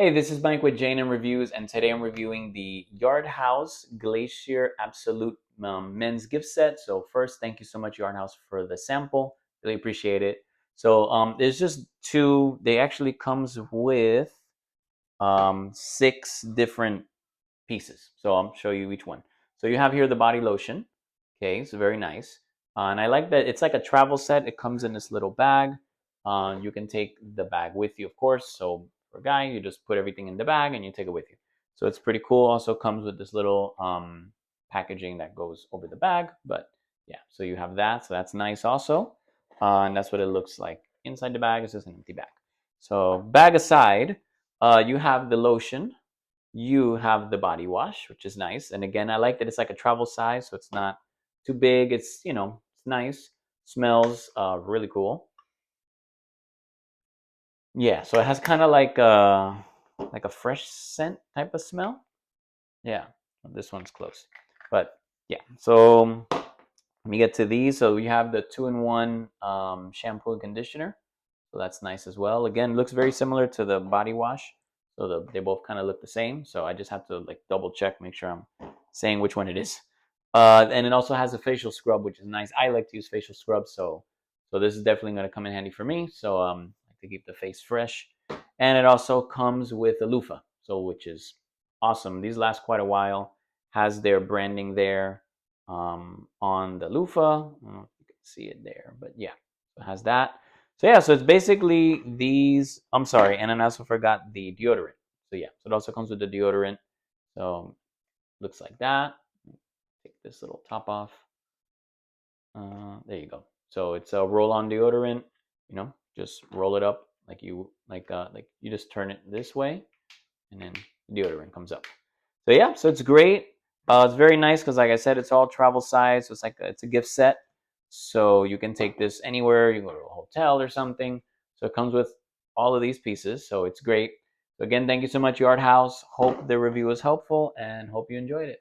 Hey, this is Mike with Jane and Reviews, and today I'm reviewing the Yard House Glacier Absolute Men's Gift Set. So first, thank you so much, Yard House, for the sample. Really appreciate it. So there's just two. They actually comes with six different pieces. So I'll show you each one. So you have here the body lotion. Okay, so very nice. And I like that it's like a travel set. It comes in this little bag. You can take the bag with you, of course. So for a guy, you just put everything in the bag and you take it with you. So it's pretty cool. Also comes with this little packaging that goes over the bag. But yeah, so you have that. So that's nice also. And that's what it looks like. Inside the bag is just an empty bag. So bag aside, you have the lotion, you have the body wash, which is nice. And again, I like that it's like a travel size, so it's not too big. It's, it's nice. Smells really cool. Yeah, so it has kind of like a fresh scent type of smell. Yeah, this one's close. But yeah, so let me get to these. So you have the two-in-one shampoo and conditioner. So that's nice as well. Again, looks very similar to the body wash. So they both kind of look the same. So I just have to like double check, make sure I'm saying which one it is. And it also has a facial scrub, which is nice. I like to use facial scrubs, so this is definitely going to come in handy for me. So I like to keep the face fresh. And it also comes with a loofah, so which is awesome. These last quite a while. Has their branding there on the loofah. I don't know if you can see it there, but yeah, it has that. So yeah, so it's basically these. I'm sorry, and then I also forgot the deodorant. So yeah, so it also comes with the deodorant. So looks like that. Take this little top off. There you go. So it's a roll-on deodorant. Just roll it up like you just turn it this way, and then the deodorant comes up. So yeah, so it's great. It's very nice because, like I said, it's all travel size. So it's a gift set, so you can take this anywhere. You go to a hotel or something. So it comes with all of these pieces. So it's great. So again, thank you so much, Yard House. Hope the review was helpful and hope you enjoyed it.